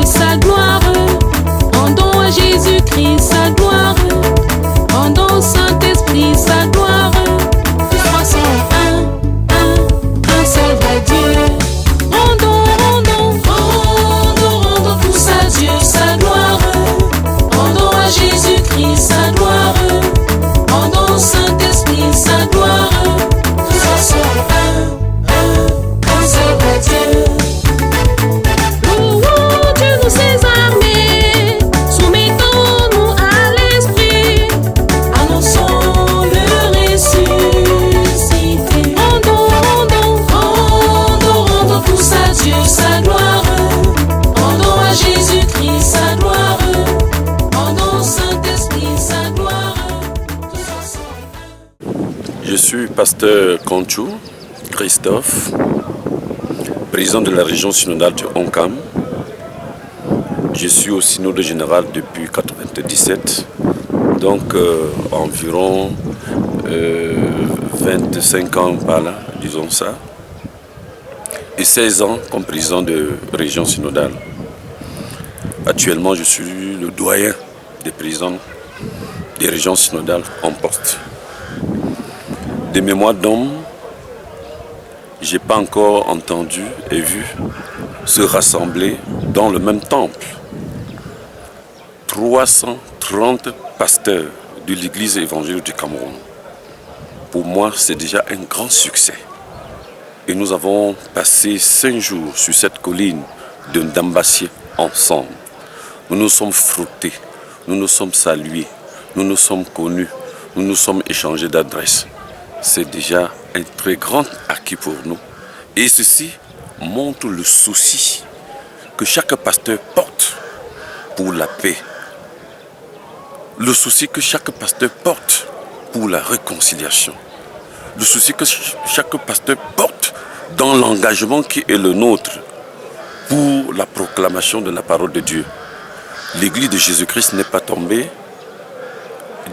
sa gloire. Rendons à Jésus-Christ sa gloire. Rendons au Saint-Esprit sa gloire. Tous trois sont un seul vrai Dieu. Rendons tous à Dieu sa gloire. Rendons à Jésus-Christ sa gloire. Rendons au Saint-Esprit sa gloire. Tous trois sont un seul vrai Dieu. Louons Dieu, nous ses armées. Soumettons-nous à l'Esprit. Annonçons le ressuscité. Rendons tous à Dieu sa gloire. Rendons à Jésus-Christ sa gloire. Rendons au Saint-Esprit sa gloire. Je suis pasteur Conchou Christophe, président de la région synodale du Oncam. Je suis au synode général depuis 1997, donc environ 25 ans par là, disons ça, et 16 ans comme président de région synodale. Actuellement, je suis le doyen des présidents des régions synodales en poste. Des mémoires d'hommes, je n'ai pas encore entendu et vu se rassembler dans le même temple 330 pasteurs de l'église évangélique du Cameroun. Pour moi, c'est déjà un grand succès. Et nous avons passé 5 jours sur cette colline de Ndambassié ensemble. Nous nous sommes frottés, nous nous sommes salués, nous nous sommes connus, nous nous sommes échangés d'adresses. C'est déjà un très grand acquis pour nous. Et ceci montre le souci que chaque pasteur porte pour la paix. Le souci que chaque pasteur porte pour la réconciliation. Le souci que chaque pasteur porte dans l'engagement qui est le nôtre pour la proclamation de la parole de Dieu. L'Église de Jésus-Christ n'est pas tombée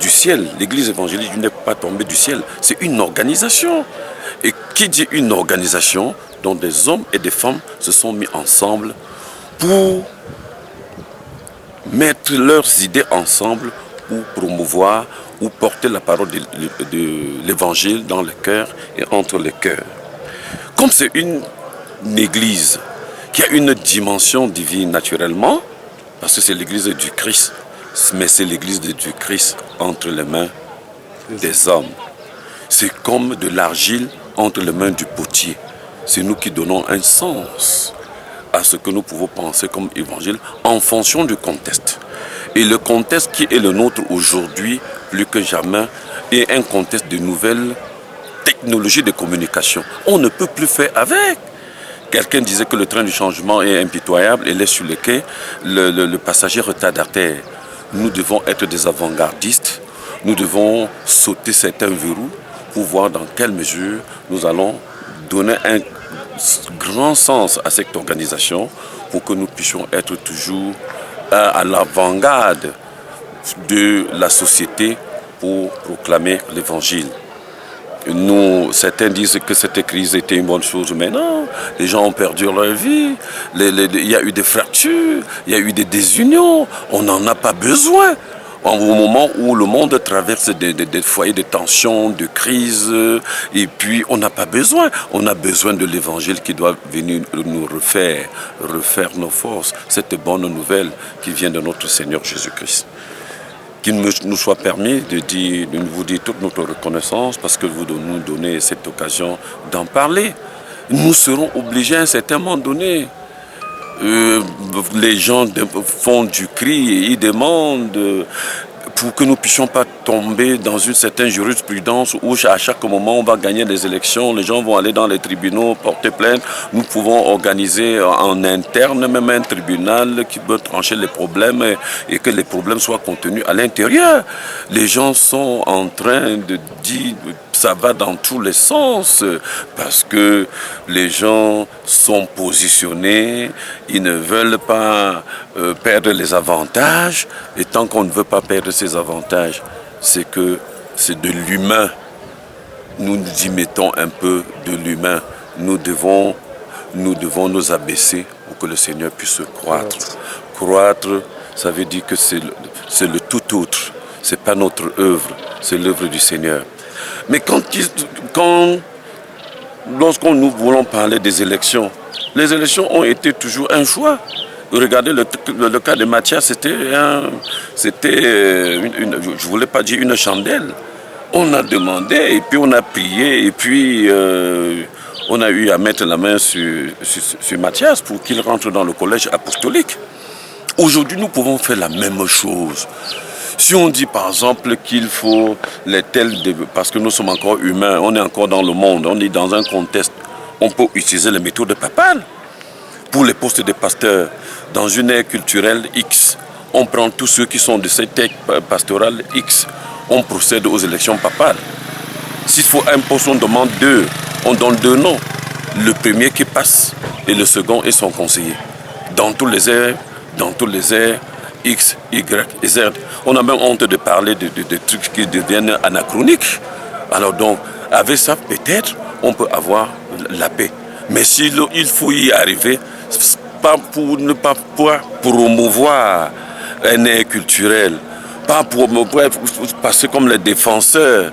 du ciel. L'Église évangélique n'est pas tombée du ciel. C'est une organisation. Et qui dit une organisation dont des hommes et des femmes se sont mis ensemble pour mettre leurs idées ensemble pour promouvoir ou porter la parole de l'évangile dans le cœur et entre les cœurs. Comme c'est une église qui a une dimension divine naturellement, parce que c'est l'église du Christ, mais c'est l'église du Christ entre les mains des hommes. C'est comme de l'argile entre les mains du potier. C'est nous qui donnons un sens à ce que nous pouvons penser comme évangile en fonction du contexte. Et le contexte qui est le nôtre aujourd'hui, plus que jamais, est un contexte de nouvelles technologies de communication. On ne peut plus faire avec. Quelqu'un disait que le train du changement est impitoyable et laisse sur le quai le passager retardataire. Nous devons être des avant-gardistes. Nous devons sauter certains verrous pour voir dans quelle mesure nous allons donner un grand sens à cette organisation pour que nous puissions être toujours à l'avant-garde de la société pour proclamer l'évangile. Certains disent que cette crise était une bonne chose, mais non, les gens ont perdu leur vie, il y a eu des fractures, il y a eu des désunions, on n'en a pas besoin. Au moment où le monde traverse des foyers de tension, de crise, et puis on n'a pas besoin. On a besoin de l'évangile qui doit venir nous refaire nos forces, cette bonne nouvelle qui vient de notre Seigneur Jésus-Christ. Qu'il nous soit permis de vous dire toute notre reconnaissance parce que vous nous donnez cette occasion d'en parler. Nous serons obligés à un certain moment donné. Les gens font du cri et ils demandent pour que nous ne puissions pas tomber dans une certaine jurisprudence où à chaque moment on va gagner des élections, les gens vont aller dans les tribunaux, porter plainte. Nous pouvons organiser en interne même un tribunal qui peut trancher les problèmes et que les problèmes soient contenus à l'intérieur. Les gens sont en train de dire ça va dans tous les sens parce que les gens sont positionnés, ils ne veulent pas perdre les avantages et tant qu'on ne veut pas perdre ces avantages, c'est que c'est de l'humain. Nous y mettons un peu de l'humain. Nous devons nous abaisser pour que le Seigneur puisse croître. croître, ça veut dire que c'est le tout autre. Ce n'est pas notre œuvre, c'est l'œuvre du Seigneur. Mais lorsqu'on nous voulons parler des élections, les élections ont été toujours un choix. Regardez le cas de Mathias, c'était je ne voulais pas dire une chandelle. On a demandé et puis on a prié et puis on a eu à mettre la main sur Mathias pour qu'il rentre dans le collège apostolique. Aujourd'hui, nous pouvons faire la même chose. Si on dit par exemple qu'il faut les tels, parce que nous sommes encore humains, on est encore dans le monde, on est dans un contexte, on peut utiliser les méthodes papales. Pour les postes de pasteurs, dans une ère culturelle X, on prend tous ceux qui sont de cette ère pastorale X, on procède aux élections papales. S'il faut un poste, on demande deux, on donne deux noms. Le premier qui passe et le second est son conseiller. Dans tous les airs, X, Y et Z. On a même honte de parler de trucs qui deviennent anachroniques. Alors donc, avec ça, peut-être, on peut avoir la paix. Mais s'il faut y arriver, pas pour ne pas promouvoir un air culturel, pas pour passer comme les défenseurs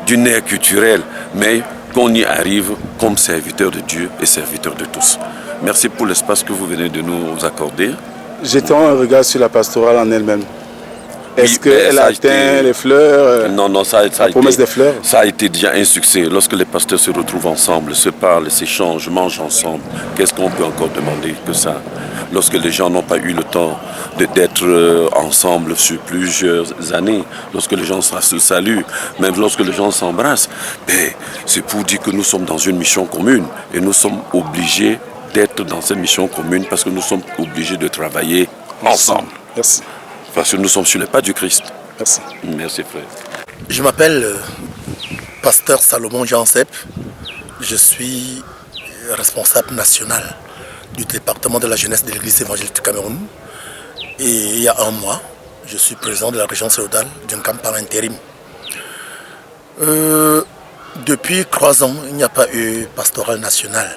d'une air culturelle, mais qu'on y arrive comme serviteur de Dieu et serviteur de tous. Merci pour l'espace que vous venez de nous accorder. Jetons un regard sur la pastorale en elle-même. Est-ce qu'elle a atteint les fleurs, non, la promesse des fleurs? Ça a été déjà un succès. Lorsque les pasteurs se retrouvent ensemble, se parlent, s'échangent, mangent ensemble, qu'est-ce qu'on peut encore demander que ça? Lorsque les gens n'ont pas eu le temps d'être ensemble sur plusieurs années, lorsque les gens se saluent, même lorsque les gens s'embrassent, c'est pour dire que nous sommes dans une mission commune et nous sommes obligés d'être dans cette mission commune parce que nous sommes obligés de travailler ensemble. Merci. Parce que nous sommes sur les pas du Christ. Merci. Merci frère. Je m'appelle pasteur Salomon Jean Sepp. Je suis responsable national du département de la jeunesse de l'église évangélique du Cameroun. Et il y a un mois, je suis président de la région Séodal d'un camp par intérim. Depuis 3 ans, il n'y a pas eu pastoral national.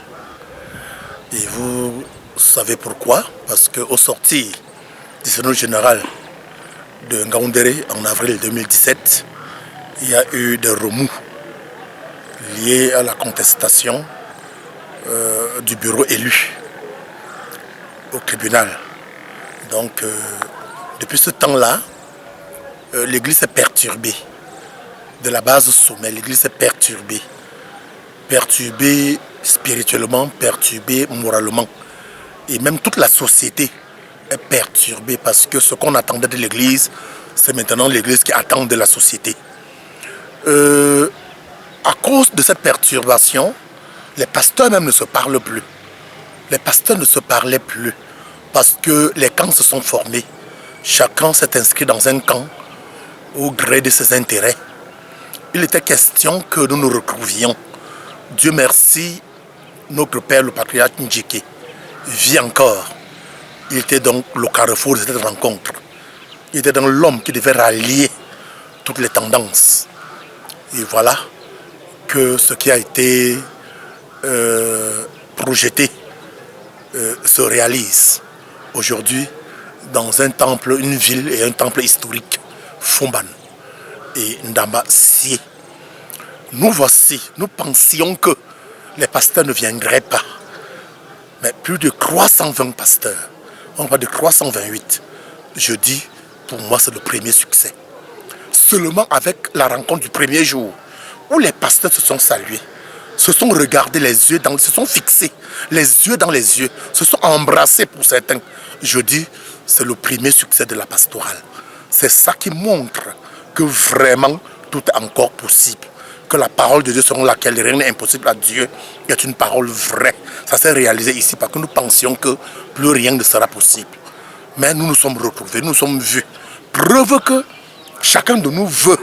Et vous savez pourquoi? Parce qu'au sorti du synode général de Ngaoundéré en avril 2017, il y a eu des remous liés à la contestation du bureau élu au tribunal. Donc, depuis ce temps-là, l'église est perturbée. De la base au sommet, l'église est perturbée. Perturbée spirituellement, perturbée moralement. Et même toute la société est perturbée parce que ce qu'on attendait de l'église, c'est maintenant l'église qui attend de la société. À cause de cette perturbation, les pasteurs même ne se parlent plus. Les pasteurs ne se parlaient plus parce que les camps se sont formés. Chacun s'est inscrit dans un camp au gré de ses intérêts. Il était question que nous nous retrouvions. Dieu merci, notre père, le patriarche Ndjike, vit encore. Il était donc le carrefour de cette rencontre. Il était donc l'homme qui devait rallier toutes les tendances. Et voilà que ce qui a été projeté se réalise aujourd'hui dans un temple, une ville et un temple historique, Fumban et Ndamba Sié. Nous voici, nous pensions que les pasteurs ne viendraient pas. Mais plus de 320 pasteurs, on va de 328. Je dis, pour moi, c'est le premier succès. Seulement avec la rencontre du premier jour, où les pasteurs se sont salués, se sont regardés les yeux, se sont fixés les yeux dans les yeux, se sont embrassés pour certains. Je dis, c'est le premier succès de la pastorale. C'est ça qui montre que vraiment tout est encore possible. Que la parole de Dieu selon laquelle rien n'est impossible à Dieu est une parole vraie. Ça s'est réalisé ici parce que nous pensions que plus rien ne sera possible. Mais nous nous sommes retrouvés, nous nous sommes vus. Preuve que chacun de nous veut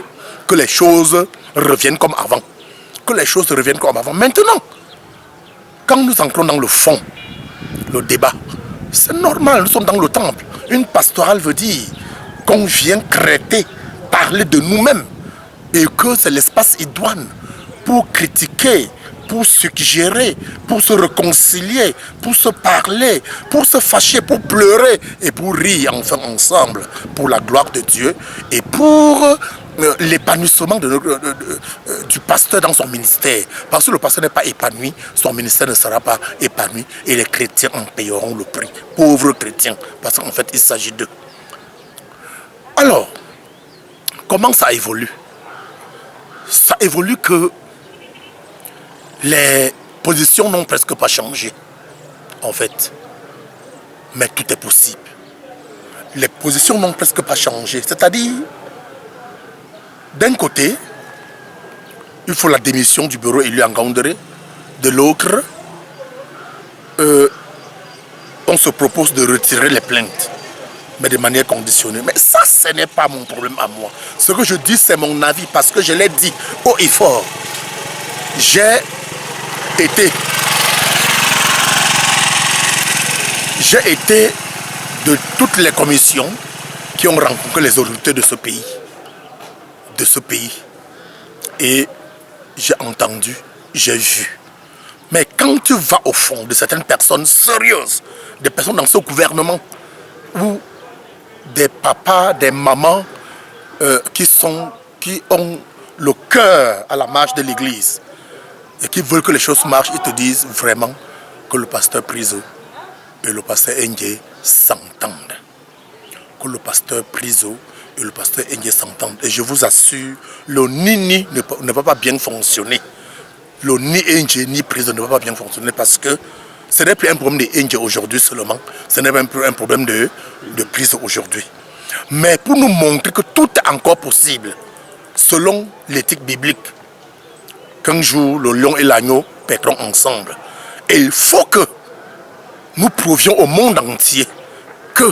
que les choses reviennent comme avant. Que les choses reviennent comme avant. Maintenant, quand nous entrons dans le fond, le débat, c'est normal, nous sommes dans le temple. Une pastorale veut dire qu'on vient traiter, parler de nous-mêmes. Et que c'est l'espace idoine pour critiquer, pour suggérer, pour se réconcilier, pour se parler, pour se fâcher, pour pleurer et pour rire enfin ensemble pour la gloire de Dieu et pour l'épanouissement du pasteur dans son ministère. Parce que le pasteur n'est pas épanoui, son ministère ne sera pas épanoui et les chrétiens en payeront le prix. Pauvres chrétiens, parce qu'en fait il s'agit d'eux. Alors, comment ça évolue? Ça évolue que les positions n'ont presque pas changé, en fait. Mais tout est possible. Les positions n'ont presque pas changé. C'est-à-dire, d'un côté, il faut la démission du bureau élu en Ngaoundéré. De l'autre, on se propose de retirer les plaintes, mais de manière conditionnée. Mais ça, ce n'est pas mon problème à moi. Ce que je dis, c'est mon avis, parce que je l'ai dit haut et fort. J'ai été de toutes les commissions qui ont rencontré les autorités de ce pays. Et j'ai entendu, j'ai vu. Mais quand tu vas au fond de certaines personnes sérieuses, des personnes dans ce gouvernement, ou des papas, des mamans qui ont le cœur à la marche de l'église et qui veulent que les choses marchent, ils te disent vraiment que le pasteur Priso et le pasteur Ndjé s'entendent. Que le pasteur Priso et le pasteur Ndjé s'entendent. Et je vous assure, le Nini ne va pas bien fonctionner. Le ni Ndjé ni Priso ne va pas bien fonctionner parce que ce n'est plus un problème de Ndjé aujourd'hui seulement, ce n'est même plus un problème de Priso aujourd'hui. Mais pour nous montrer que tout est encore possible, selon l'éthique biblique, qu'un jour le lion et l'agneau paîtront ensemble. Et il faut que nous prouvions au monde entier que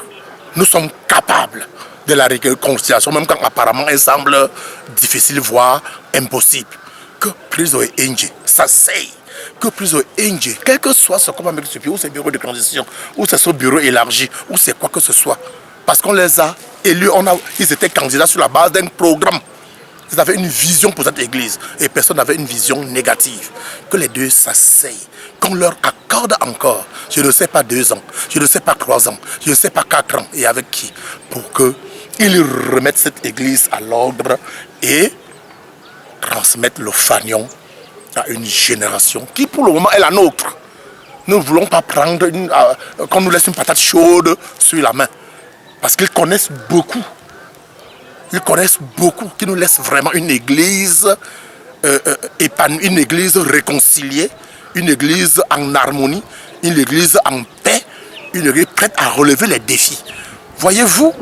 nous sommes capables de la réconciliation, même quand apparemment elle semble difficile, voire impossible. Que Priso et Ndjé s'asseyent, que Priso et Ndjé, quel que soit ce combat avec ce pays, ou ce bureau de transition, ou c'est ce bureau élargi, ou c'est quoi que ce soit, parce qu'on les a élus, ils étaient candidats sur la base d'un programme. Ils avaient une vision pour cette église et personne n'avait une vision négative. Que les deux s'asseyent, qu'on leur accorde encore, je ne sais pas 2 ans, je ne sais pas 3 ans, je ne sais pas 4 ans, et avec qui, pour qu'ils remettent cette église à l'ordre et transmettent le fanion à une génération qui pour le moment est la nôtre. Nous ne voulons pas prendre qu'on nous laisse une patate chaude sur la main. Parce qu'ils connaissent beaucoup. Ils connaissent beaucoup, qui nous laissent vraiment une église épanouie, une église réconciliée, une église en harmonie, une église en paix, une église prête à relever les défis. Voyez-vous,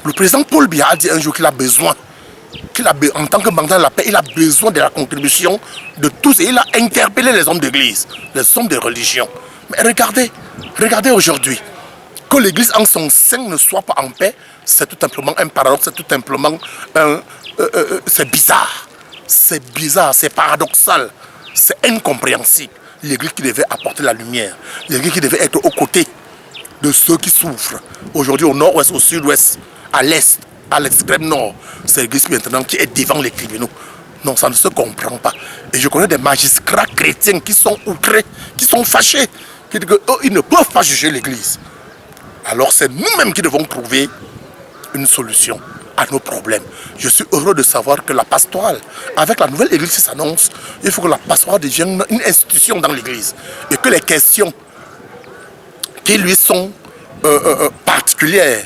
le président Paul Biya a dit un jour qu'il a besoin, en tant que mandat de la paix, il a besoin de la contribution de tous et il a interpellé les hommes d'église, les hommes de religion. Mais regardez aujourd'hui. Que l'église en son sein ne soit pas en paix, c'est tout simplement un paradoxe, c'est tout simplement c'est bizarre. C'est bizarre, c'est paradoxal, c'est incompréhensible. L'église qui devait apporter la lumière, l'église qui devait être aux côtés de ceux qui souffrent. Aujourd'hui au nord-ouest, au sud-ouest, à l'est, à l'extrême nord, c'est l'église maintenant qui est devant les tribunaux. Non, ça ne se comprend pas. Et je connais des magistrats chrétiens qui sont outrés, qui sont fâchés, qui disent qu'ils ne peuvent pas juger l'église. Alors c'est nous-mêmes qui devons trouver une solution à nos problèmes. Je suis heureux de savoir que la pastorale, avec la nouvelle église qui s'annonce, il faut que la pastorale devienne une institution dans l'église. Et que les questions qui lui sont particulières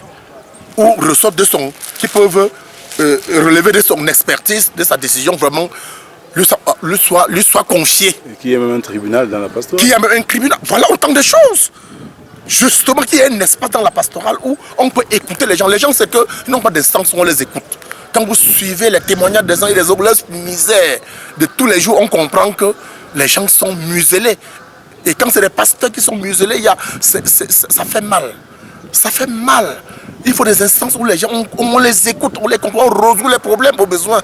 ou ressortent de qui peuvent relever de son expertise, de sa décision, vraiment lui soit confiées. Et qu'il y ait même un tribunal dans la pastorale. Qu'il y ait même un tribunal. Voilà autant de choses. Justement, qu'il y ait un espace dans la pastorale où on peut écouter les gens. Les gens, c'est qu'ils n'ont pas de sens où on les écoute. Quand vous suivez les témoignages des uns et des autres, leur misère de tous les jours, on comprend que les gens sont muselés. Et quand c'est les pasteurs qui sont muselés, ça fait mal. Ça fait mal. Il faut des instances où les gens, on les écoute, on les comprend, on résout les problèmes aux besoins.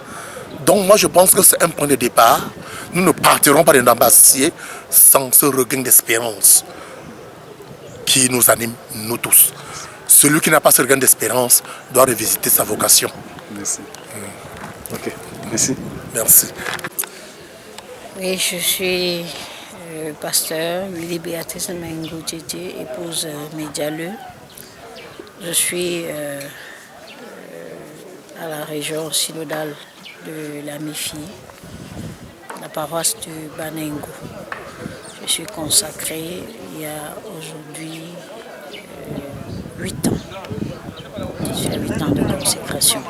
Donc moi, je pense que c'est un point de départ. Nous ne partirons pas de Ndambassié sans ce regain d'espérance qui nous anime, nous tous. Celui qui n'a pas ce regain d'espérance doit revisiter sa vocation. Merci. Ok, merci. Merci. Oui, je suis le pasteur Willy Béatrice Mengo Tchétché, épouse Médialeux. Je suis à la région synodale de la MIFI, la paroisse du Banengo. Je suis consacrée il y a aujourd'hui 8 ans. J'ai 8 ans de consécration.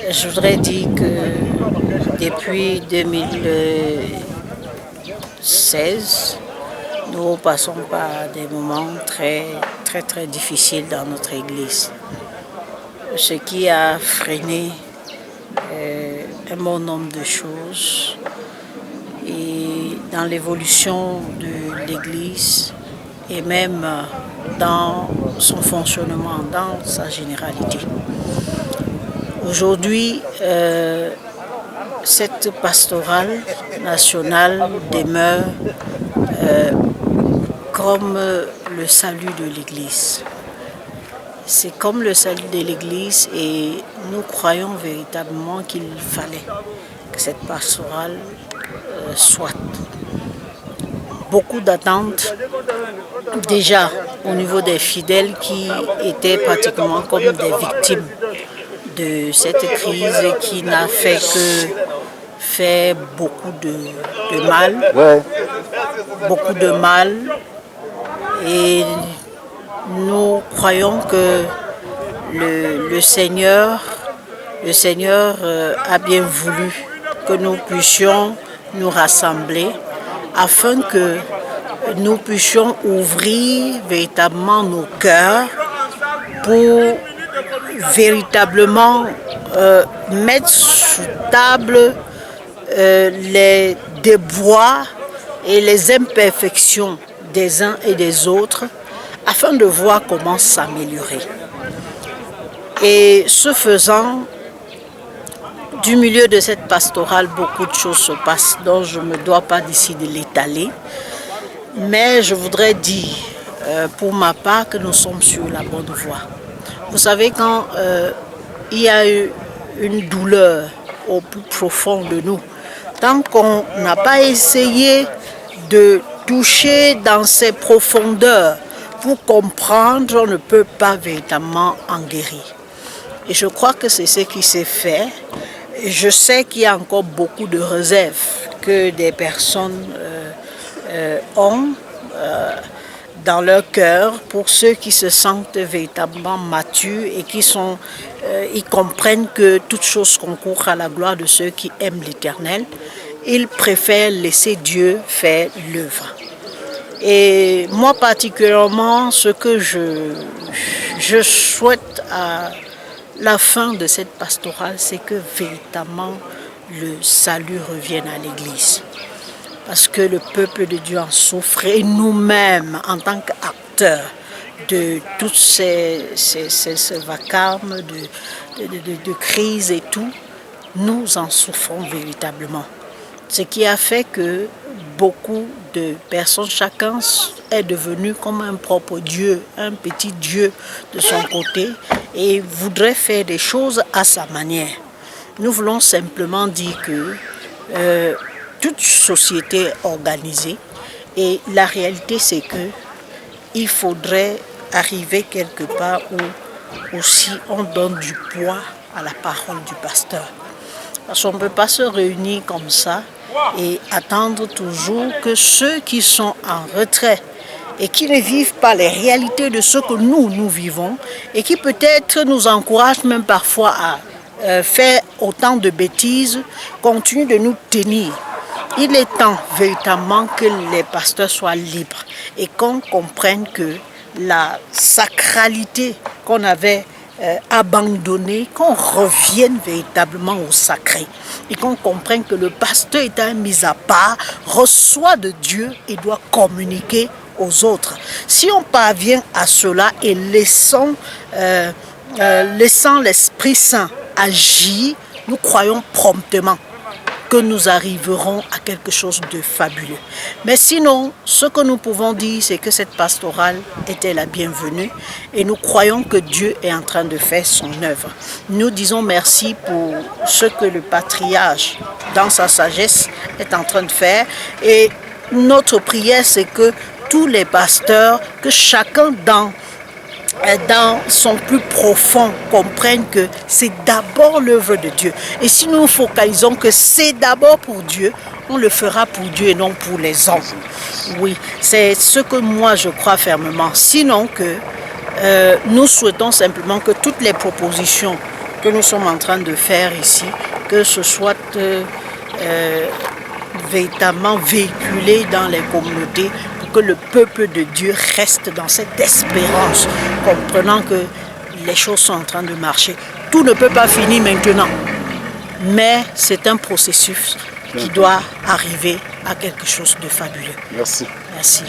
Je voudrais dire que depuis 2016, nous passons par des moments très difficiles dans notre Église. Ce qui a freiné un bon nombre de choses et dans l'évolution de l'Église et même dans son fonctionnement, dans sa généralité. Aujourd'hui, cette pastorale nationale demeure comme le salut de l'Église. C'est comme le salut de l'Église et nous croyons véritablement qu'il fallait que cette pastorale soit. Beaucoup d'attentes déjà au niveau des fidèles qui étaient pratiquement comme des victimes de cette crise qui n'a fait que faire beaucoup de mal. Ouais. Beaucoup de mal. Et nous croyons que le Seigneur a bien voulu que nous puissions nous rassembler afin que nous puissions ouvrir véritablement nos cœurs pour véritablement mettre sous table les déboires et les imperfections des uns et des autres afin de voir comment s'améliorer. Et ce faisant, du milieu de cette pastorale, beaucoup de choses se passent dont je ne me dois pas d'ici de l'étaler. Mais je voudrais dire pour ma part que nous sommes sur la bonne voie. Vous savez, quand il y a eu une douleur au plus profond de nous, tant qu'on n'a pas essayé de toucher dans ses profondeurs pour comprendre, on ne peut pas véritablement en guérir. Et je crois que c'est ce qui s'est fait. Et je sais qu'il y a encore beaucoup de réserves que des personnes ont dans leur cœur pour ceux qui se sentent véritablement matures et ils comprennent que toute chose concourt à la gloire de ceux qui aiment l'Éternel. Ils préfèrent laisser Dieu faire l'œuvre. Et moi particulièrement, ce que je souhaite à la fin de cette pastorale, c'est que véritablement le salut revienne à l'Église. Parce que le peuple de Dieu en souffre et nous-mêmes, en tant qu'acteurs de tous ces vacarmes, de crise et tout, nous en souffrons véritablement. Ce qui a fait que beaucoup de personnes, chacun est devenu comme un propre Dieu, un petit Dieu de son côté et voudrait faire des choses à sa manière. Nous voulons simplement dire que toute société est organisée et la réalité c'est que il faudrait arriver quelque part où aussi on donne du poids à la parole du pasteur. Parce qu'on ne peut pas se réunir comme ça et attendre toujours que ceux qui sont en retrait et qui ne vivent pas les réalités de ce que nous vivons et qui peut-être nous encouragent même parfois à faire autant de bêtises, continuent de nous tenir. Il est temps véritablement que les pasteurs soient libres et qu'on comprenne que la sacralité qu'on avait abandonnée, qu'on revienne véritablement au sacré et qu'on comprenne que le pasteur étant mis à part, reçoit de Dieu et doit communiquer aux autres. Si on parvient à cela et laissant l'Esprit Saint agir, nous croyons promptement que nous arriverons à quelque chose de fabuleux. Mais sinon, ce que nous pouvons dire, c'est que cette pastorale était la bienvenue et nous croyons que Dieu est en train de faire son œuvre. Nous disons merci pour ce que le patriarche, dans sa sagesse, est en train de faire et notre prière, c'est que tous les pasteurs, que chacun dans son plus profond comprenne que c'est d'abord l'œuvre de Dieu. Et si nous focalisons que c'est d'abord pour Dieu, on le fera pour Dieu et non pour les hommes. Oui, c'est ce que moi je crois fermement. Sinon que nous souhaitons simplement que toutes les propositions que nous sommes en train de faire ici, que ce soit véritablement véhiculé dans les communautés, que le peuple de Dieu reste dans cette espérance, comprenant que les choses sont en train de marcher. Tout ne peut pas finir maintenant, mais c'est un processus qui doit arriver à quelque chose de fabuleux. Merci. Merci.